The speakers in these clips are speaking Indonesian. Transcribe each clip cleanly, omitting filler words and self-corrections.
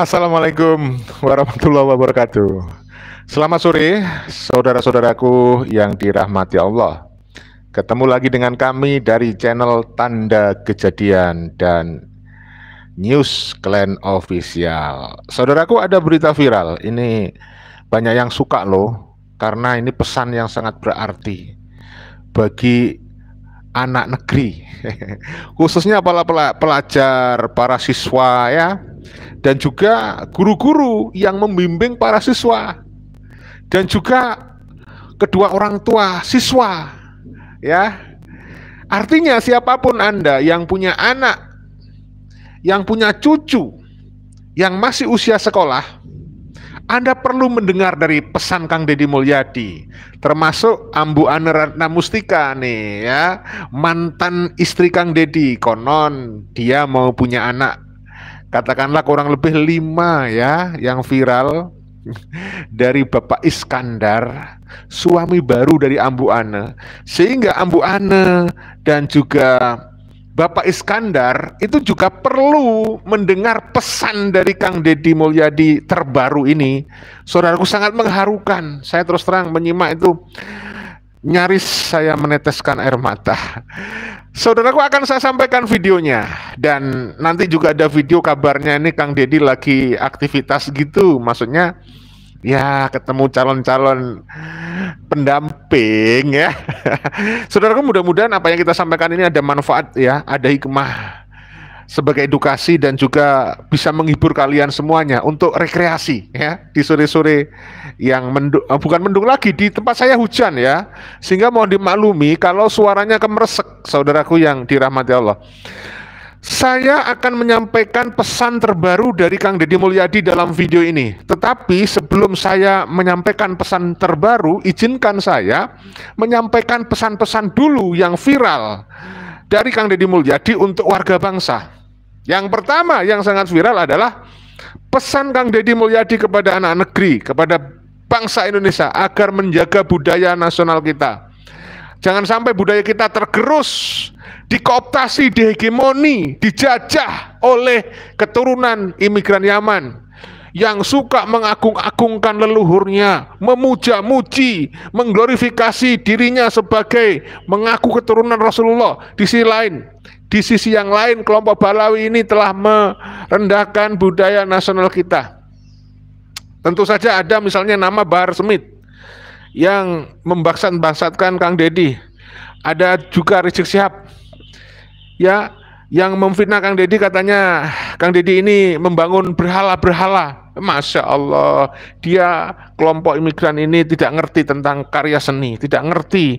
Assalamualaikum warahmatullahi wabarakatuh. Selamat sore, saudara-saudaraku yang dirahmati Allah. Ketemu lagi dengan kami dari channel Tanda Kejadian dan News Clan Official. Saudaraku, ada berita viral. Ini banyak yang suka loh, karena ini pesan yang sangat berarti bagi anak negeri, khususnya para pelajar, para siswa ya, dan juga guru-guru yang membimbing para siswa, dan juga kedua orang tua siswa ya. Artinya siapapun Anda yang punya anak, yang punya cucu, yang masih usia sekolah, Anda perlu mendengar dari pesan Kang Deddy Mulyadi, termasuk Ambu Ane Ratna Mustika nih ya, mantan istri Kang Deddy. Konon dia mau punya anak, katakanlah kurang lebih 5 ya, yang viral dari Bapak Iskandar, suami baru dari Ambu Ane. Sehingga Ambu Ane dan juga Bapak Iskandar itu juga perlu mendengar pesan dari Kang Deddy Mulyadi terbaru ini. Saudaraku, sangat mengharukan. Saya terus terang menyimak itu, nyaris saya meneteskan air mata. Saudaraku, akan saya sampaikan videonya. Dan nanti juga ada video kabarnya ini Kang Deddy lagi aktivitas gitu. Maksudnya ya ketemu calon-calon pendamping ya. Saudaraku, mudah-mudahan apa yang kita sampaikan ini ada manfaat ya, ada hikmah sebagai edukasi, dan juga bisa menghibur kalian semuanya untuk rekreasi ya di sore-sore yang bukan mendung lagi, di tempat saya hujan ya, sehingga mohon dimaklumi kalau suaranya kemeresek. Saudaraku yang dirahmati Allah, saya akan menyampaikan pesan terbaru dari Kang Deddy Mulyadi dalam video ini. Tetapi sebelum saya menyampaikan pesan terbaru, izinkan saya menyampaikan pesan-pesan dulu yang viral dari Kang Deddy Mulyadi untuk warga bangsa. Yang pertama yang sangat viral adalah pesan Kang Deddy Mulyadi kepada anak negeri, kepada bangsa Indonesia agar menjaga budaya nasional kita. Jangan sampai budaya kita tergerus, dikooptasi, dihegemoni, dijajah oleh keturunan imigran Yaman yang suka mengagung-agungkan leluhurnya, memuja-muji, mengglorifikasi dirinya sebagai mengaku keturunan Rasulullah. Di sisi yang lain, kelompok Balawi ini telah merendahkan budaya nasional kita. Tentu saja ada misalnya nama Bahar Smith yang membangsat-bangsatkan Kang Deddy. Ada juga Rizik Syihab ya, yang memfitnah Kang Deddy, katanya Kang Deddy ini membangun berhala-berhala. Masya Allah, dia kelompok imigran ini tidak ngerti tentang karya seni, tidak ngerti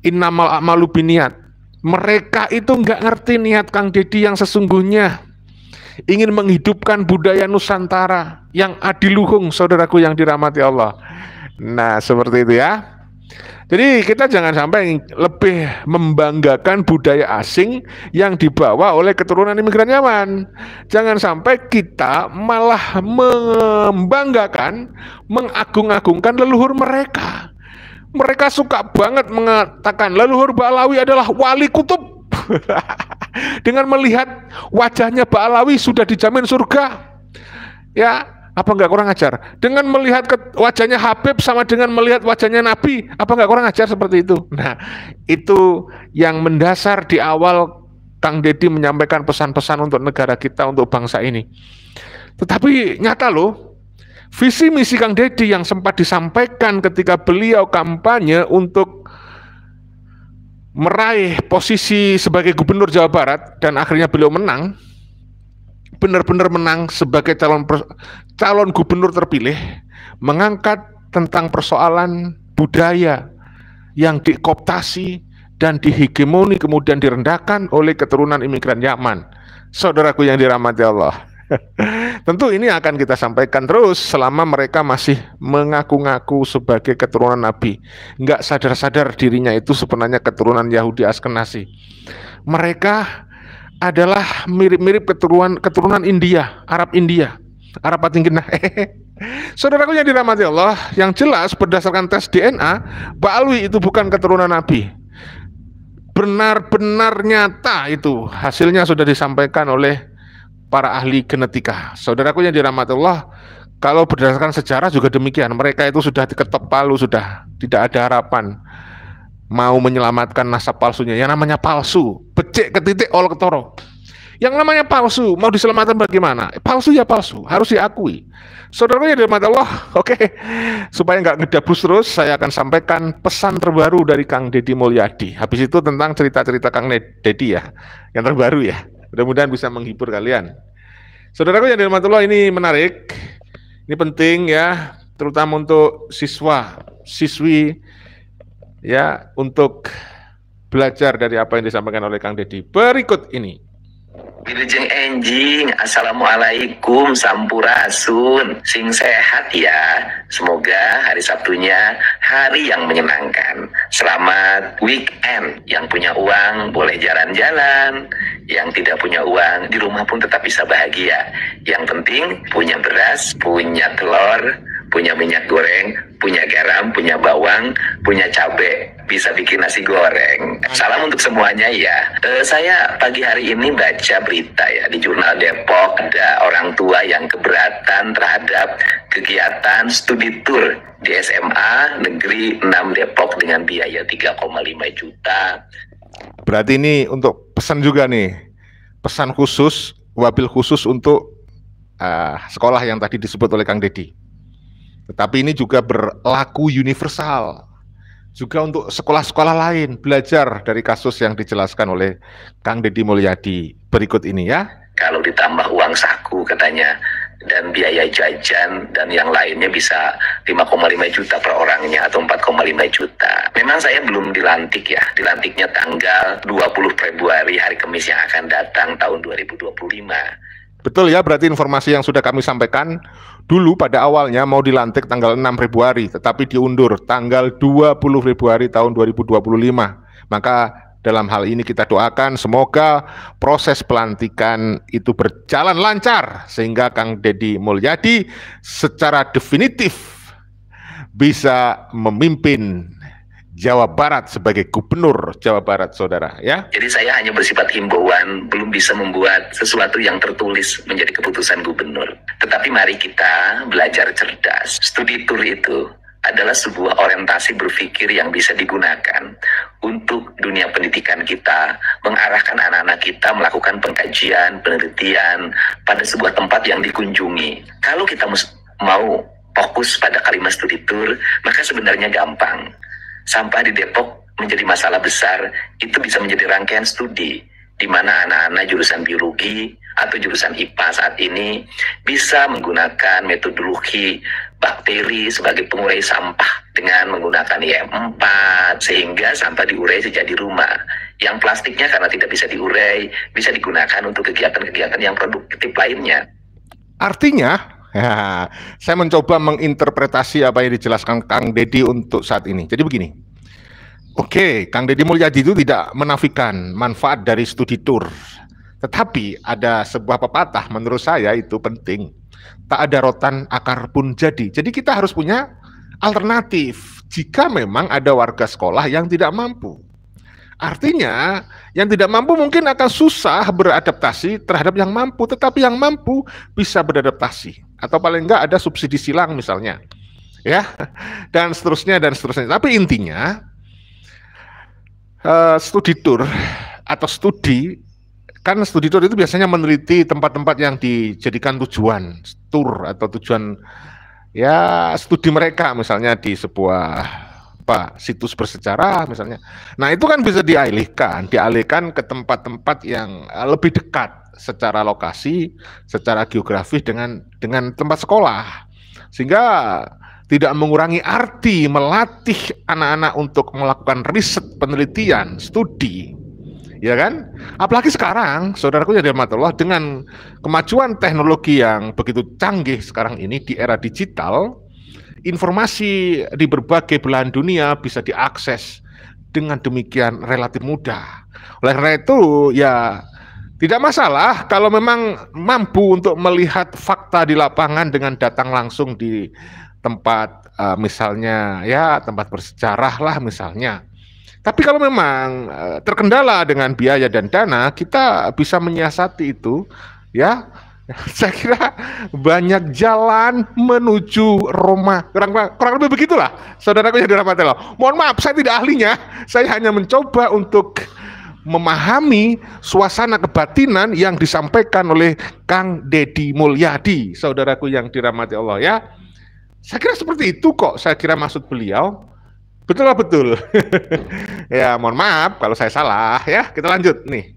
innamal a'malu binniyat. Mereka itu nggak ngerti niat Kang Deddy yang sesungguhnya, ingin menghidupkan budaya Nusantara yang adiluhung, saudaraku yang dirahmati Allah. Nah, seperti itu ya. Jadi kita jangan sampai lebih membanggakan budaya asing yang dibawa oleh keturunan imigran Yaman. Jangan sampai kita malah membanggakan, mengagung-agungkan leluhur mereka. Mereka suka banget mengatakan leluhur Balawi adalah wali kutub. Dengan melihat wajahnya Balawi sudah dijamin surga. Ya, apa nggak kurang ajar? Dengan melihat wajahnya Habib sama dengan melihat wajahnya Nabi, apa nggak kurang ajar seperti itu? Nah, itu yang mendasar di awal Kang Deddy menyampaikan pesan-pesan untuk negara kita, untuk bangsa ini. Tetapi nyata loh, visi misi Kang Deddy yang sempat disampaikan ketika beliau kampanye untuk meraih posisi sebagai gubernur Jawa Barat, dan akhirnya beliau menang, benar-benar menang sebagai calon gubernur terpilih, mengangkat tentang persoalan budaya yang dikooptasi dan dihegemoni, kemudian direndahkan oleh keturunan imigran Yaman. Saudaraku yang dirahmati Allah, tentu ini akan kita sampaikan terus selama mereka masih mengaku-ngaku sebagai keturunan Nabi, nggak sadar-sadar dirinya itu sebenarnya keturunan Yahudi Askenazi. Mereka adalah mirip-mirip keturunan India, Arab Patinggina. Saudaraku yang dirahmati Allah, yang jelas berdasarkan tes DNA, Balawi itu bukan keturunan Nabi. Benar-benar nyata itu, hasilnya sudah disampaikan oleh para ahli genetika. Saudaraku yang dirahmati Allah, kalau berdasarkan sejarah juga demikian. Mereka itu sudah diketok palu, sudah tidak ada harapan mau menyelamatkan nasab palsunya. Yang namanya palsu, becek ke titik ol ketoro. Yang namanya palsu, mau diselamatkan bagaimana? Palsu ya palsu, harus diakui. Saudaraku yang dirahmati Allah, oke. Supaya nggak ngedabus terus, saya akan sampaikan pesan terbaru dari Kang Deddy Mulyadi. Habis itu tentang cerita-cerita Kang Deddy ya, yang terbaru ya. Mudah-mudahan bisa menghibur kalian. Saudaraku yang dirahmati Allah, ini menarik, ini penting ya, terutama untuk siswa, siswi ya, untuk belajar dari apa yang disampaikan oleh Kang Deddy. Berikut ini. Wilujeng enjing, assalamualaikum, sampurasun, sing sehat ya. Semoga hari Sabtunya hari yang menyenangkan. Selamat weekend. Yang punya uang boleh jalan-jalan, yang tidak punya uang di rumah pun tetap bisa bahagia. Yang penting punya beras, punya telur, punya minyak goreng, punya garam, punya bawang, punya cabai, bisa bikin nasi goreng. Salam untuk semuanya ya. Saya pagi hari ini baca berita ya di Jurnal Depok, ada orang tua yang keberatan terhadap kegiatan studi tour di SMA Negeri 6 Depok dengan biaya 3,5 juta. Berarti ini untuk pesan juga nih, pesan khusus, wabil khusus untuk sekolah yang tadi disebut oleh Kang Deddy. Tetapi ini juga berlaku universal, juga untuk sekolah-sekolah lain belajar dari kasus yang dijelaskan oleh Kang Deddy Mulyadi berikut ini ya. Kalau ditambah uang saku katanya, dan biaya jajan dan yang lainnya bisa 5,5 juta per orangnya atau 4,5 juta. Memang saya belum dilantik ya, dilantiknya tanggal 20 Februari hari Kamis yang akan datang tahun 2025. Betul ya, berarti informasi yang sudah kami sampaikan dulu pada awalnya mau dilantik tanggal 6 Februari, tetapi diundur tanggal 20 Februari tahun 2025. Maka dalam hal ini kita doakan semoga proses pelantikan itu berjalan lancar, sehingga Kang Deddy Mulyadi secara definitif bisa memimpin Jawa Barat sebagai gubernur Jawa Barat, saudara ya. Jadi saya hanya bersifat himbauan, belum bisa membuat sesuatu yang tertulis menjadi keputusan gubernur. Tetapi mari kita belajar cerdas. Studi tour itu adalah sebuah orientasi berpikir yang bisa digunakan untuk dunia pendidikan kita, mengarahkan anak-anak kita melakukan pengkajian, penelitian pada sebuah tempat yang dikunjungi. Kalau kita mau fokus pada kalimat studi tour, maka sebenarnya gampang. Sampah di Depok menjadi masalah besar, itu bisa menjadi rangkaian studi di mana anak-anak jurusan biologi atau jurusan IPA saat ini bisa menggunakan metodologi bakteri sebagai pengurai sampah dengan menggunakan IM4 sehingga sampah diurai sejak di rumah. Yang plastiknya karena tidak bisa diurai bisa digunakan untuk kegiatan-kegiatan yang produktif lainnya. Artinya ya, saya mencoba menginterpretasi apa yang dijelaskan Kang Deddy untuk saat ini. Jadi begini, oke, Kang Deddy Mulyadi itu tidak menafikan manfaat dari studi tour, tetapi ada sebuah pepatah menurut saya itu penting. Tak ada rotan akar pun jadi. Jadi kita harus punya alternatif jika memang ada warga sekolah yang tidak mampu. Artinya yang tidak mampu mungkin akan susah beradaptasi terhadap yang mampu, tetapi yang mampu bisa beradaptasi, atau paling enggak ada subsidi silang misalnya ya, dan seterusnya dan seterusnya. Tapi intinya studi tour atau studi tour itu biasanya meneliti tempat-tempat yang dijadikan tujuan tour atau tujuan ya studi mereka, misalnya di sebuah situs bersejarah misalnya. Nah itu kan bisa dialihkan ke tempat-tempat yang lebih dekat secara lokasi, secara geografis dengan tempat sekolah, sehingga tidak mengurangi arti melatih anak-anak untuk melakukan riset, penelitian, studi, ya kan? Apalagi sekarang, saudaraku yang dirahmati Allah, dengan kemajuan teknologi yang begitu canggih sekarang ini di era digital, informasi di berbagai belahan dunia bisa diakses dengan demikian relatif mudah. Oleh karena itu ya tidak masalah kalau memang mampu untuk melihat fakta di lapangan dengan datang langsung di tempat misalnya ya tempat bersejarah lah misalnya. Tapi kalau memang terkendala dengan biaya dan dana, kita bisa menyiasati itu ya. Saya kira banyak jalan menuju Roma. Kurang lebih begitulah, saudaraku yang dirahmati Allah. Mohon maaf, saya tidak ahlinya. Saya hanya mencoba untuk memahami suasana kebatinan yang disampaikan oleh Kang Deddy Mulyadi, saudaraku yang dirahmati Allah ya. Saya kira seperti itu kok. Saya kira maksud beliau. Betul. Ya, mohon maaf kalau saya salah ya. Kita lanjut nih.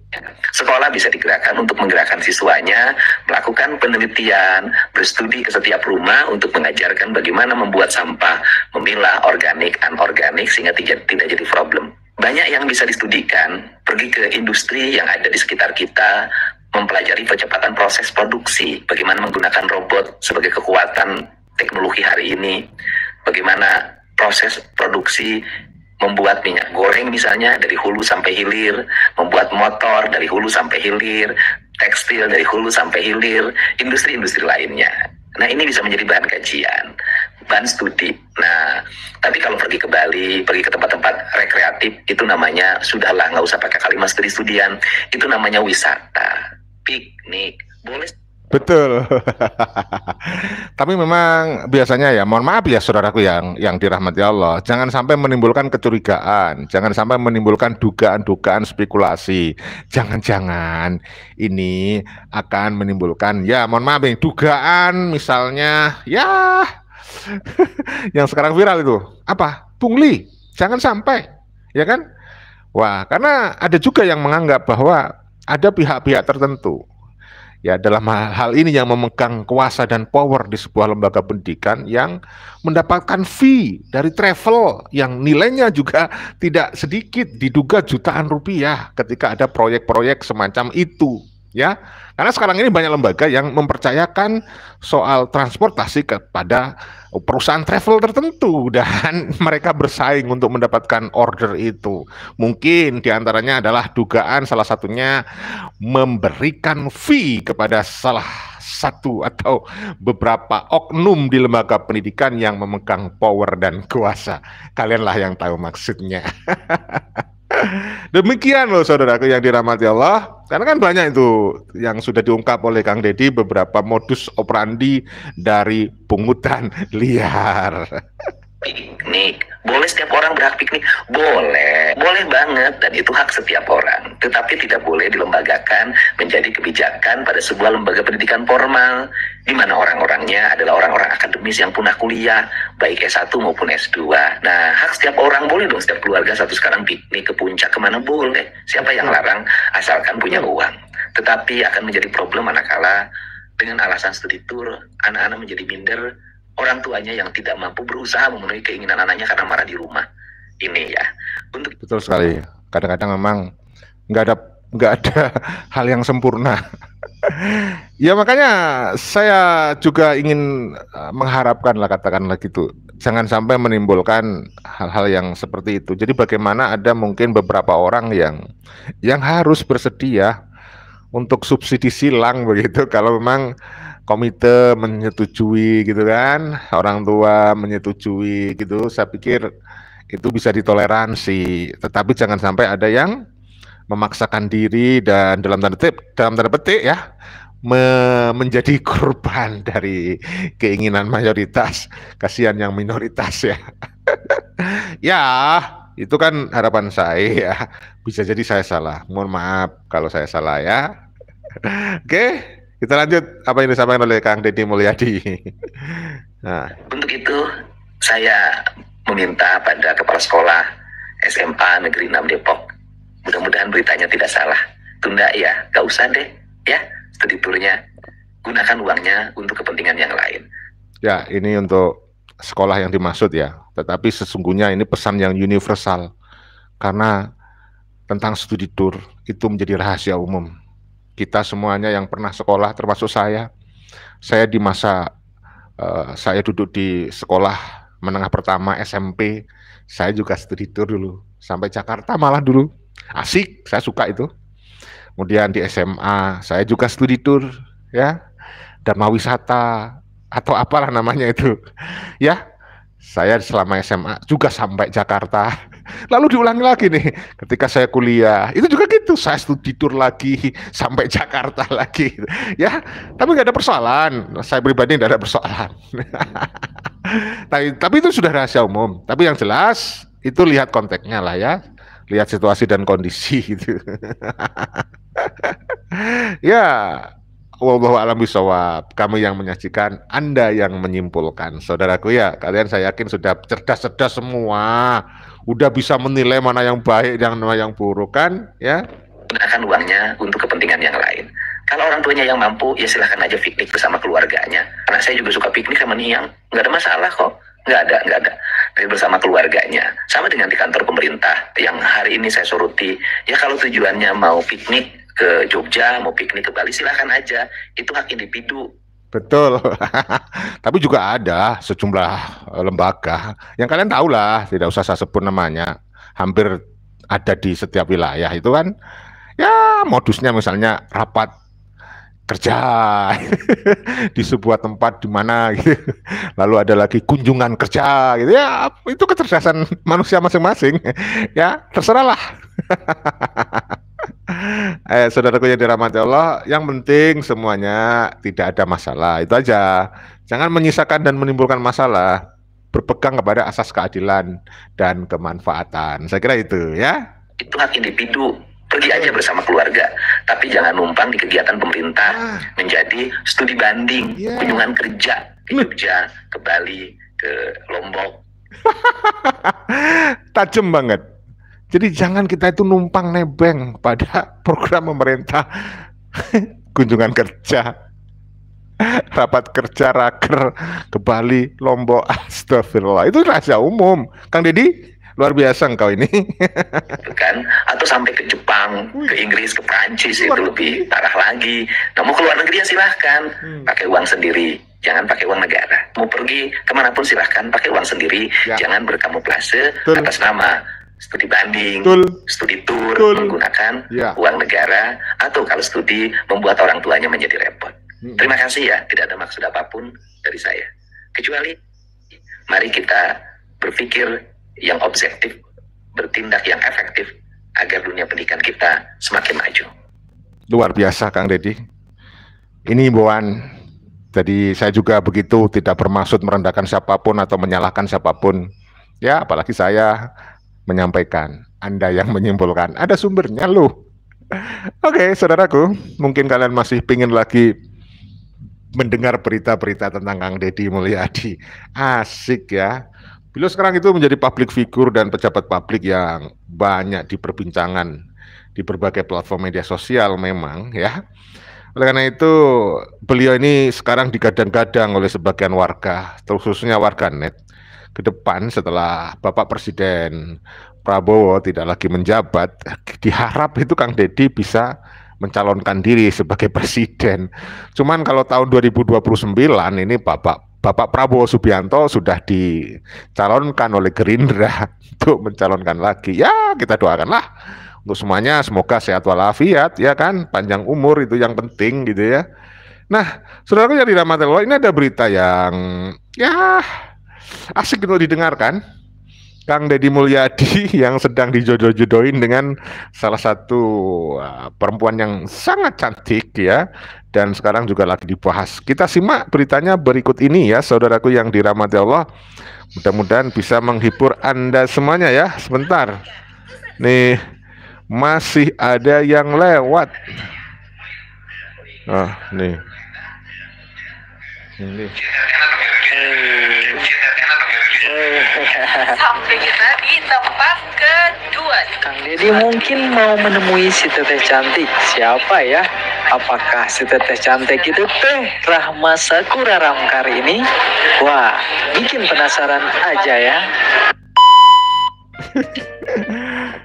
Sekolah bisa digerakkan untuk menggerakkan siswanya, melakukan penelitian, berstudi ke setiap rumah untuk mengajarkan bagaimana membuat sampah, memilah organik, anorganik sehingga tidak jadi problem. Banyak yang bisa distudikan, pergi ke industri yang ada di sekitar kita, mempelajari percepatan proses produksi, bagaimana menggunakan robot sebagai kekuatan teknologi hari ini, bagaimana proses produksi membuat minyak goreng misalnya dari hulu sampai hilir, membuat motor dari hulu sampai hilir, tekstil dari hulu sampai hilir, industri-industri lainnya. Nah, ini bisa menjadi bahan kajian, bahan studi. Nah, tapi kalau pergi ke Bali, pergi ke tempat-tempat rekreatif, itu namanya, sudahlah, nggak usah pakai kalimat studi-studian, itu namanya wisata, piknik, boleh. Betul. Tapi memang biasanya ya, mohon maaf ya saudaraku yang dirahmati Allah, jangan sampai menimbulkan kecurigaan, jangan sampai menimbulkan dugaan-dugaan spekulasi. Jangan-jangan ini akan menimbulkan, ya mohon maaf nih, dugaan misalnya ya yang sekarang viral itu apa? Pungli. Jangan sampai, ya kan? Wah, karena ada juga yang menganggap bahwa ada pihak-pihak tertentu ya dalam hal ini yang memegang kuasa dan power di sebuah lembaga pendidikan yang mendapatkan fee dari travel yang nilainya juga tidak sedikit, diduga jutaan rupiah ketika ada proyek-proyek semacam itu ya. Karena sekarang ini banyak lembaga yang mempercayakan soal transportasi kepada perusahaan travel tertentu dan mereka bersaing untuk mendapatkan order itu. Mungkin diantaranya adalah dugaan salah satunya memberikan fee kepada salah satu atau beberapa oknum di lembaga pendidikan yang memegang power dan kuasa. Kalianlah yang tahu maksudnya. Demikian loh saudaraku yang dirahmati Allah. Karena kan banyak itu yang sudah diungkap oleh Kang Deddy, beberapa modus operandi dari pungutan liar. Piknik, boleh, setiap orang berhak piknik, boleh banget, dan itu hak setiap orang. Tetapi tidak boleh dilembagakan menjadi kebijakan pada sebuah lembaga pendidikan formal, di mana orang-orangnya adalah orang-orang akademis yang punah kuliah, baik S1 maupun S2. Nah, hak setiap orang boleh dong, setiap keluarga satu sekarang piknik ke puncak, kemana boleh. Siapa yang larang, asalkan punya uang. Tetapi akan menjadi problem manakala dengan alasan studi tour, anak-anak menjadi minder, orang tuanya yang tidak mampu berusaha memenuhi keinginan anaknya karena marah di rumah. Ini ya. Betul sekali. Kadang-kadang memang nggak ada hal yang sempurna. Ya makanya saya juga ingin mengharapkan lah, katakanlah gitu, jangan sampai menimbulkan hal-hal yang seperti itu. Jadi bagaimana ada mungkin beberapa orang yang harus bersedia untuk subsidi silang begitu kalau memang komite menyetujui gitu kan, orang tua menyetujui gitu, saya pikir itu bisa ditoleransi. Tetapi jangan sampai ada yang memaksakan diri dan dalam tanda petik ya menjadi korban dari keinginan mayoritas. Kasihan yang minoritas ya. Ya, itu kan harapan saya ya. Bisa jadi saya salah. Mohon maaf kalau saya salah ya. Oke, kita lanjut apa yang disampaikan oleh Kang Deddy Mulyadi. Nah, untuk itu saya meminta pada kepala sekolah SMA Negeri 6 Depok, mudah-mudahan beritanya tidak salah. Tunda ya, gak usah deh ya studi turnya, gunakan uangnya untuk kepentingan yang lain. Ya, ini untuk sekolah yang dimaksud ya. Tetapi sesungguhnya ini pesan yang universal, karena tentang studi tour itu menjadi rahasia umum. Kita semuanya yang pernah sekolah, termasuk saya di masa saya duduk di sekolah menengah pertama SMP, saya juga studi tour dulu sampai Jakarta malah dulu. Asik, saya suka itu. Kemudian di SMA saya juga studi tour ya, Dharma Wisata atau apalah namanya itu ya. Saya selama SMA juga sampai Jakarta. Lalu diulangi lagi nih ketika saya kuliah. Itu juga gitu, saya studi tour lagi sampai Jakarta lagi. Ya, tapi nggak ada persoalan. Saya pribadi nggak ada persoalan. Tapi itu sudah rahasia umum. Tapi yang jelas itu lihat konteksnya lah ya. Lihat situasi dan kondisi gitu. Ya, wallahu a'lam bishawab. Kami yang menyajikan, Anda yang menyimpulkan. Saudaraku ya, kalian saya yakin sudah cerdas-cerdas semua. Udah bisa menilai mana yang baik dan mana yang buruk kan, ya. Gunakan uangnya untuk kepentingan yang lain. Kalau orang tuanya yang mampu, ya silahkan aja piknik bersama keluarganya. Anak saya juga suka piknik sama Niang, nggak ada masalah kok. Nggak ada. Tapi bersama keluarganya. Sama dengan di kantor pemerintah, yang hari ini saya suruti, ya kalau tujuannya mau piknik ke Jogja, mau piknik ke Bali, silahkan aja. Itu hak individu. Betul. Tapi juga ada sejumlah lembaga yang kalian tahu lah, tidak usah saya sebut namanya. Hampir ada di setiap wilayah itu kan. Ya modusnya misalnya rapat kerja di sebuah tempat di mana gitu. Lalu ada lagi kunjungan kerja gitu ya, itu kecerdasan manusia masing-masing. Ya, terserahlah. Saudaraku yang dirahmati Allah, yang penting semuanya tidak ada masalah. Itu aja. Jangan menyisakan dan menimbulkan masalah. Berpegang kepada asas keadilan dan kemanfaatan. Saya kira itu ya. Itu hak individu. Pergi aja bersama keluarga, tapi jangan numpang di kegiatan pemerintah menjadi studi banding, kunjungan kerja ke Jogja, ke Bali, ke Lombok. Tajam banget. Jadi jangan kita itu numpang nebeng pada program pemerintah. Kunjungan kerja, rapat kerja, raker ke Bali, Lombok, astagfirullah. Itu rahasia umum. Kang Deddy, luar biasa engkau ini. Kan? Atau sampai ke Jepang, ke Inggris, ke Prancis, itu lebih parah lagi. Nah, mau keluar negeri ya silahkan, pakai uang sendiri, jangan pakai uang negara. Mau pergi kemanapun silahkan, pakai uang sendiri, jangan berkamuflase atas nama studi banding, studi tour, menggunakan uang negara, atau kalau studi membuat orang tuanya menjadi repot. Terima kasih ya, tidak ada maksud apapun dari saya. Kecuali, mari kita berpikir yang objektif, bertindak yang efektif agar dunia pendidikan kita semakin maju. Luar biasa Kang Deddy. Ini himbauan. Jadi saya juga begitu, tidak bermaksud merendahkan siapapun atau menyalahkan siapapun. Ya, apalagi saya menyampaikan. Anda yang menyimpulkan. Ada sumbernya loh. Oke, saudaraku, mungkin kalian masih pingin lagi mendengar berita-berita tentang Kang Deddy Mulyadi. Asik ya. Beliau sekarang itu menjadi public figure dan pejabat publik yang banyak diperbincangan di berbagai platform media sosial memang ya. Oleh karena itu beliau ini sekarang digadang-gadang oleh sebagian warga, khususnya warganet, ke depan setelah Bapak Presiden Prabowo tidak lagi menjabat, diharap itu Kang Deddy bisa mencalonkan diri sebagai presiden. Cuman kalau tahun 2029 ini Bapak Prabowo Subianto sudah dicalonkan oleh Gerindra untuk mencalonkan lagi. Ya, kita doakanlah untuk semuanya, semoga sehat walafiat, ya kan, panjang umur itu yang penting gitu ya. Nah, saudaraku yang dirahmati Allah, ini ada berita yang ya asik untuk didengarkan. Kang Deddy Mulyadi yang sedang dijodoh-jodohin dengan salah satu perempuan yang sangat cantik ya, dan sekarang juga lagi dibahas. Kita simak beritanya berikut ini ya, saudaraku yang dirahmati Allah. Mudah-mudahan bisa menghibur Anda semuanya ya. Sebentar, nih masih ada yang lewat. Nih. Ini. Sampai kita di tempat kedua. Kang Deddy mungkin mau menemui si teteh cantik. Siapa ya? Apakah si teteh cantik itu teh Rahma Sakura Ramkar ini? Wah, bikin penasaran aja ya.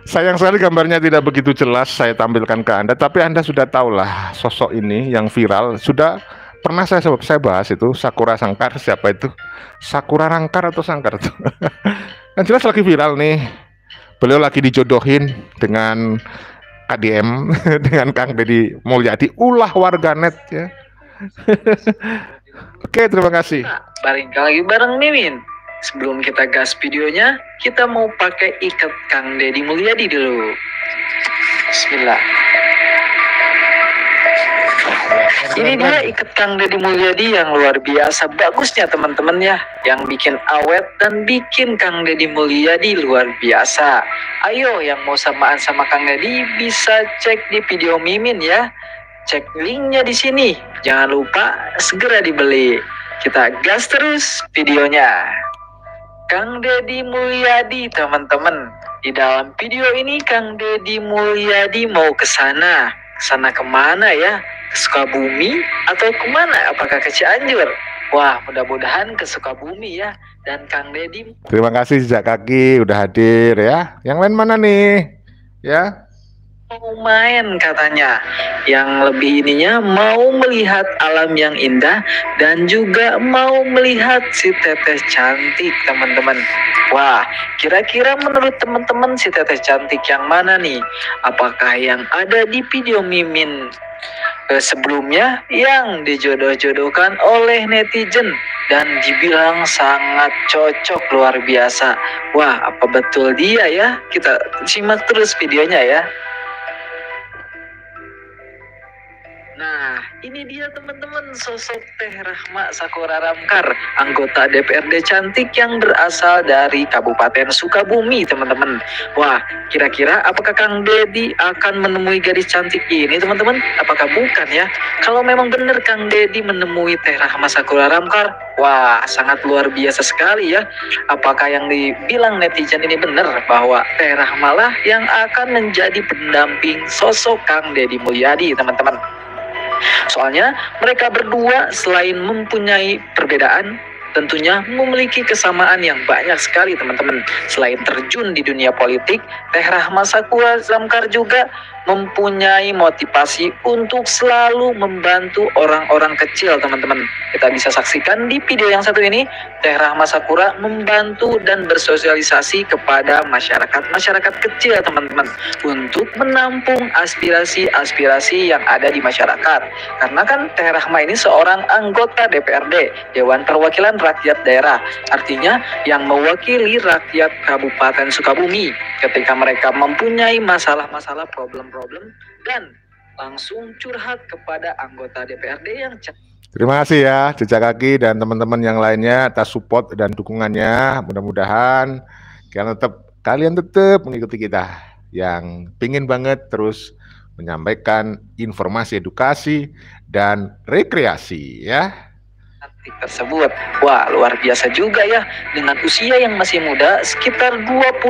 Sayang sekali gambarnya tidak begitu jelas saya tampilkan ke Anda, tapi Anda sudah tahulah sosok ini yang viral. Sudah pernah saya bahas itu, Sakura Sangkar. Siapa itu? Sakura Rangkar atau Sangkar itu? Yang jelas lagi viral nih. Beliau lagi dijodohin dengan KDM, dengan Kang Deddy Mulyadi, ulah warganet ya. Oke, terima kasih. Bareng lagi bareng Mimin. sebelum kita gas videonya, kita mau pakai ikat Kang Deddy Mulyadi dulu. Bismillah. Ini dia ikat Kang Deddy Mulyadi yang luar biasa bagusnya teman-teman ya, yang bikin awet dan bikin Kang Deddy Mulyadi luar biasa. Ayo yang mau samaan sama Kang Deddy bisa cek di video Mimin ya. Cek linknya di sini. Jangan lupa segera dibeli. Kita gas terus videonya. Kang Deddy Mulyadi teman-teman. Di dalam video ini Kang Deddy Mulyadi mau ke sana. Sana kemana ya? Ke Sukabumi atau kemana? Apakah ke Cianjur? Wah, mudah-mudahan ke Sukabumi ya. Dan Kang Deddy. Terima kasih Jejak Kaki udah hadir ya. Yang lain mana nih? Ya. Mau main katanya. Yang lebih ininya mau melihat alam yang indah dan juga mau melihat si teteh cantik teman-teman. Wah, kira-kira menurut teman-teman si teteh cantik yang mana nih? Apakah yang ada di video Mimin sebelumnya yang dijodoh-jodohkan oleh netizen dan dibilang sangat cocok luar biasa? Wah, apa betul dia ya? Kita simak terus videonya ya. Nah, ini dia teman-teman sosok Teh Rahma Sakura Ramkar, anggota DPRD cantik yang berasal dari Kabupaten Sukabumi, teman-teman. Wah, kira-kira apakah Kang Deddy akan menemui gadis cantik ini, teman-teman? Apakah bukan ya? Kalau memang benar Kang Deddy menemui Teh Rahma Sakura Ramkar, wah, sangat luar biasa sekali ya. Apakah yang dibilang netizen ini benar bahwa Teh Rahma lah yang akan menjadi pendamping sosok Kang Deddy Mulyadi, teman-teman? Soalnya mereka berdua selain mempunyai perbedaan, tentunya memiliki kesamaan yang banyak sekali teman-teman. Selain terjun di dunia politik, Teh Rahma Sakura Ramkar juga mempunyai motivasi untuk selalu membantu orang-orang kecil teman-teman. Kita bisa saksikan di video yang satu ini, Teh Rahma Sakura membantu dan bersosialisasi kepada masyarakat kecil teman-teman, untuk menampung aspirasi-aspirasi yang ada di masyarakat. Karena kan Teh Rahma ini seorang anggota DPRD, Dewan Perwakilan Rakyat Daerah, artinya yang mewakili rakyat Kabupaten Sukabumi ketika mereka mempunyai masalah-masalah, problem-problem, dan langsung curhat kepada anggota DPRD yang Terima kasih ya Jejak Kaki dan teman-teman yang lainnya atas support dan dukungannya. Mudah-mudahan kalian tetap mengikuti kita yang pingin banget terus menyampaikan informasi edukasi dan rekreasi ya. Tersebut. Wah, luar biasa juga ya. Dengan usia yang masih muda, sekitar 21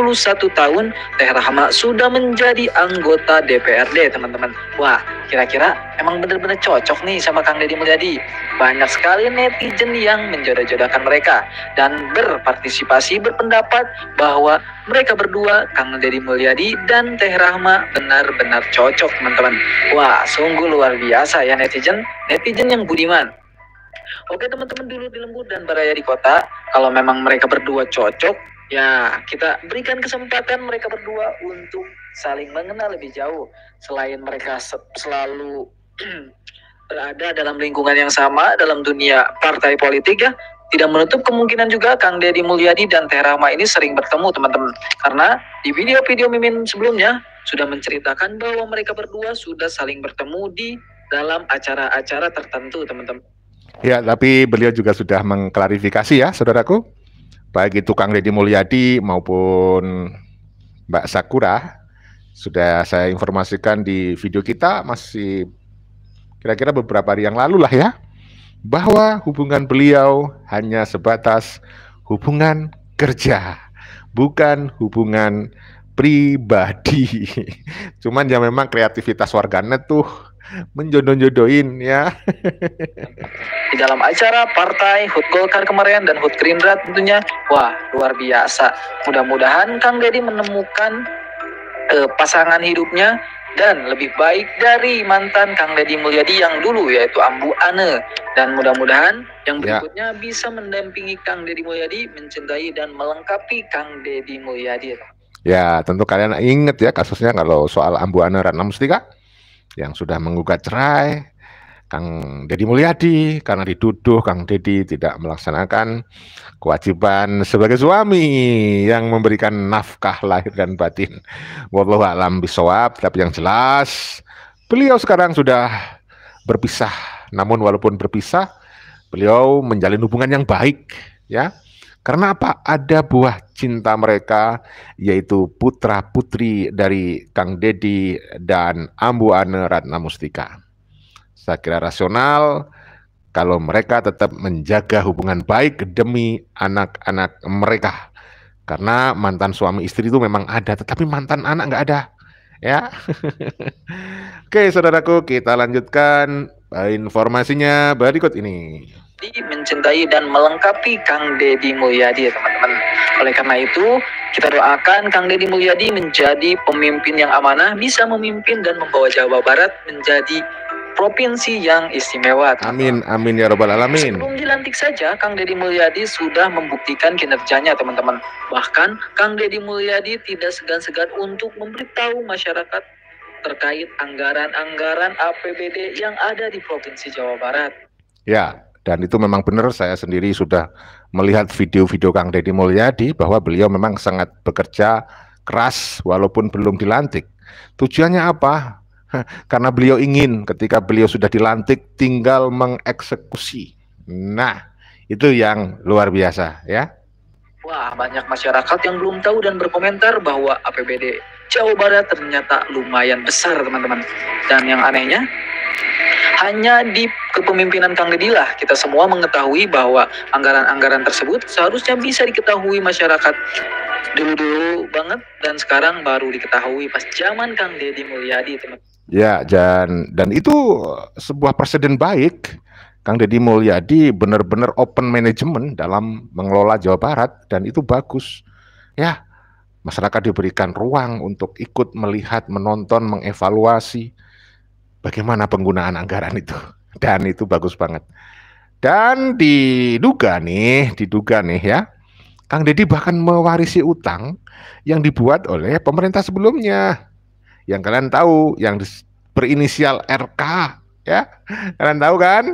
tahun, Teh Rahma sudah menjadi anggota DPRD, teman-teman. Wah, kira-kira emang benar-benar cocok nih sama Kang Deddy Mulyadi. Banyak sekali netizen yang menjodoh-jodohkan mereka dan berpartisipasi berpendapat bahwa mereka berdua, Kang Deddy Mulyadi dan Teh Rahma, benar-benar cocok, teman-teman. Wah, sungguh luar biasa ya netizen yang budiman. Oke teman-teman, dulu di lembur dan beraya di kota, kalau memang mereka berdua cocok, ya kita berikan kesempatan mereka berdua untuk saling mengenal lebih jauh. Selain mereka selalu berada dalam lingkungan yang sama dalam dunia partai politik ya, tidak menutup kemungkinan juga Kang Deddy Mulyadi dan Teh Rahma ini sering bertemu teman-teman. Karena di video-video Mimin sebelumnya sudah menceritakan bahwa mereka berdua sudah saling bertemu di dalam acara-acara tertentu teman-teman. Ya, tapi beliau juga sudah mengklarifikasi ya, saudaraku. Baik itu Kang Deddy Mulyadi maupun Mbak Sakura, sudah saya informasikan di video kita masih kira-kira beberapa hari yang lalu lah ya, bahwa hubungan beliau hanya sebatas hubungan kerja, bukan hubungan pribadi. Cuman ya memang kreativitas warganet tuh menjodoh-jodohin ya. Di dalam acara partai HUT Golkar kemarin dan HUT Gerindra tentunya, wah luar biasa. Mudah-mudahan Kang Deddy menemukan pasangan hidupnya dan lebih baik dari mantan Kang Deddy Mulyadi yang dulu, yaitu Ambu Ane. Dan mudah-mudahan yang berikutnya bisa mendampingi Kang Deddy Mulyadi, mencintai dan melengkapi Kang Deddy Mulyadi. Ya, tentu kalian ingat ya kasusnya kalau soal Ambu Ane Ratna Mustika yang sudah menggugat cerai Kang Deddy Mulyadi karena dituduh Kang Deddy tidak melaksanakan kewajiban sebagai suami yang memberikan nafkah lahir dan batin. Wallahu a'lam bishawab, tapi yang jelas beliau sekarang sudah berpisah. Namun walaupun berpisah, beliau menjalin hubungan yang baik, ya. Karena apa? Ada buah cinta mereka, yaitu putra-putri dari Kang Deddy dan Ambu Ane Ratna Mustika. Saya kira rasional kalau mereka tetap menjaga hubungan baik demi anak-anak mereka. Karena mantan suami istri itu memang ada, tetapi mantan anak nggak ada. Ya. Oke, saudaraku, kita lanjutkan informasinya berikut ini. Mencintai dan melengkapi Kang Deddy Mulyadi, teman-teman. Oleh karena itu, kita doakan Kang Deddy Mulyadi menjadi pemimpin yang amanah, bisa memimpin dan membawa Jawa Barat menjadi provinsi yang istimewa. Amin, amin ya robbal alamin. Sebelum dilantik saja, Kang Deddy Mulyadi sudah membuktikan kinerjanya, teman-teman. Bahkan, Kang Deddy Mulyadi tidak segan-segan untuk memberitahu masyarakat terkait anggaran-anggaran APBD yang ada di Provinsi Jawa Barat. Ya, dan itu memang benar, saya sendiri sudah melihat video-video Kang Deddy Mulyadi bahwa beliau memang sangat bekerja keras walaupun belum dilantik. Tujuannya apa? Karena beliau ingin ketika beliau sudah dilantik tinggal mengeksekusi. Nah, itu yang luar biasa ya. Wah, banyak masyarakat yang belum tahu dan berkomentar bahwa APBD Jawa Barat ternyata lumayan besar, teman-teman. Dan yang anehnya, hanya di kepemimpinan Kang Deddy lah kita semua mengetahui bahwa anggaran-anggaran tersebut seharusnya bisa diketahui masyarakat dulu banget, dan sekarang baru diketahui pas zaman Kang Deddy Mulyadi, teman. Ya, dan itu sebuah presiden baik. Kang Deddy Mulyadi benar-benar open management dalam mengelola Jawa Barat, dan itu bagus. Ya, masyarakat diberikan ruang untuk ikut melihat, menonton, mengevaluasi bagaimana penggunaan anggaran itu, dan itu bagus banget. Dan diduga nih ya, Kang Deddy bahkan mewarisi utang yang dibuat oleh pemerintah sebelumnya. Yang kalian tahu, yang berinisial RK, ya, kalian tahu kan?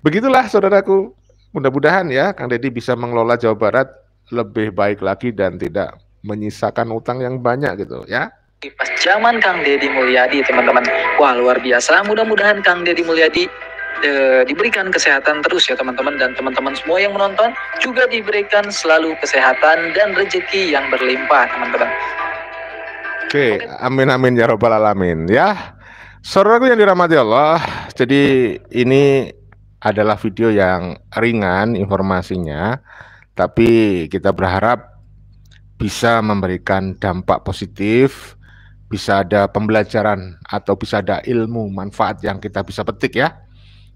Begitulah saudaraku. Mudah-mudahan ya Kang Deddy bisa mengelola Jawa Barat lebih baik lagi dan tidak menyisakan utang yang banyak gitu ya. Pas zaman Kang Deddy Mulyadi, teman-teman. Wah, luar biasa. Mudah-mudahan Kang Deddy Mulyadi diberikan kesehatan terus ya, teman-teman. Dan teman-teman semua yang menonton juga diberikan selalu kesehatan dan rezeki yang berlimpah, teman-teman. Oke, amin amin ya robbal alamin ya. Saudaraku yang dirahmati Allah, jadi ini adalah video yang ringan informasinya, tapi kita berharap bisa memberikan dampak positif, bisa ada pembelajaran atau bisa ada ilmu manfaat yang kita bisa petik ya.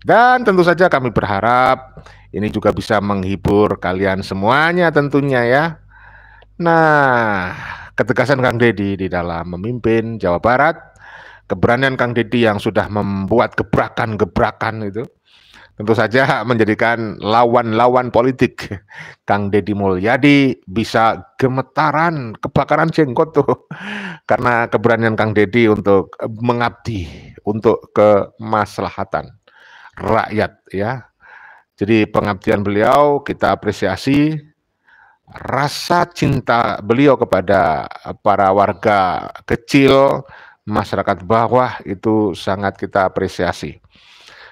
Dan tentu saja kami berharap ini juga bisa menghibur kalian semuanya tentunya ya. Nah, ketegasan Kang Deddy di dalam memimpin Jawa Barat, keberanian Kang Deddy yang sudah membuat gebrakan-gebrakan itu, tentu saja menjadikan lawan-lawan politik Kang Deddy Mulyadi bisa gemetaran, kebakaran jenggot tuh, karena keberanian Kang Deddy untuk mengabdi untuk kemaslahatan rakyat ya. Jadi pengabdian beliau kita apresiasi, rasa cinta beliau kepada para warga kecil, masyarakat bawah itu sangat kita apresiasi.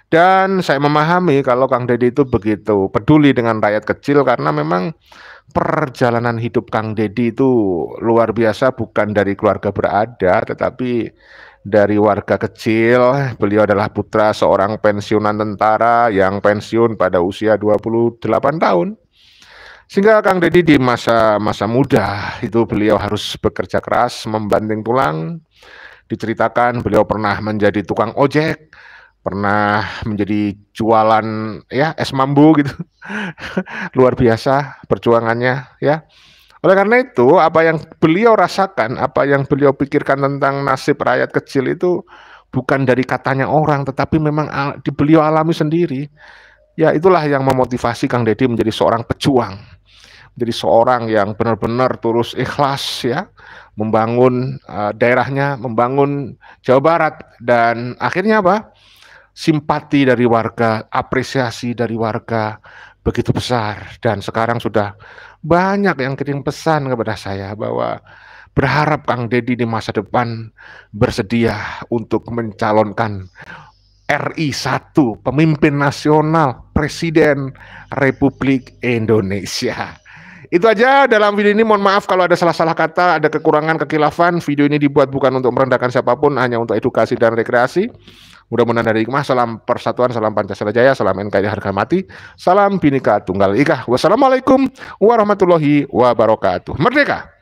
Dan saya memahami kalau Kang Deddy itu begitu peduli dengan rakyat kecil karena memang perjalanan hidup Kang Deddy itu luar biasa, bukan dari keluarga berada tetapi dari warga kecil. Beliau adalah putra seorang pensiunan tentara yang pensiun pada usia 28 tahun. Sehingga Kang Deddy di masa muda itu beliau harus bekerja keras, membanting tulang. Diceritakan beliau pernah menjadi tukang ojek, pernah menjadi jualan ya es mambu gitu. Luar biasa perjuangannya ya. Oleh karena itu, apa yang beliau rasakan, apa yang beliau pikirkan tentang nasib rakyat kecil itu bukan dari katanya orang, tetapi memang beliau alami sendiri. Ya, itulah yang memotivasi Kang Deddy menjadi seorang pejuang. jadi seorang yang benar-benar tulus ikhlas ya, membangun daerahnya, membangun Jawa Barat, dan akhirnya apa? Simpati dari warga, apresiasi dari warga begitu besar, dan sekarang sudah banyak yang kirim pesan kepada saya bahwa berharap Kang Deddy di masa depan bersedia untuk mencalonkan RI 1, pemimpin nasional, Presiden Republik Indonesia. Itu aja dalam video ini. Mohon maaf kalau ada salah-salah kata, ada kekurangan, kekilafan. Video ini dibuat bukan untuk merendahkan siapapun, hanya untuk edukasi dan rekreasi. Mudah-mudahan dari hikmah. Salam persatuan, salam Pancasila Jaya, salam NKRI harga mati, salam Bhinneka Tunggal Ika. Wassalamualaikum warahmatullahi wabarakatuh. Merdeka!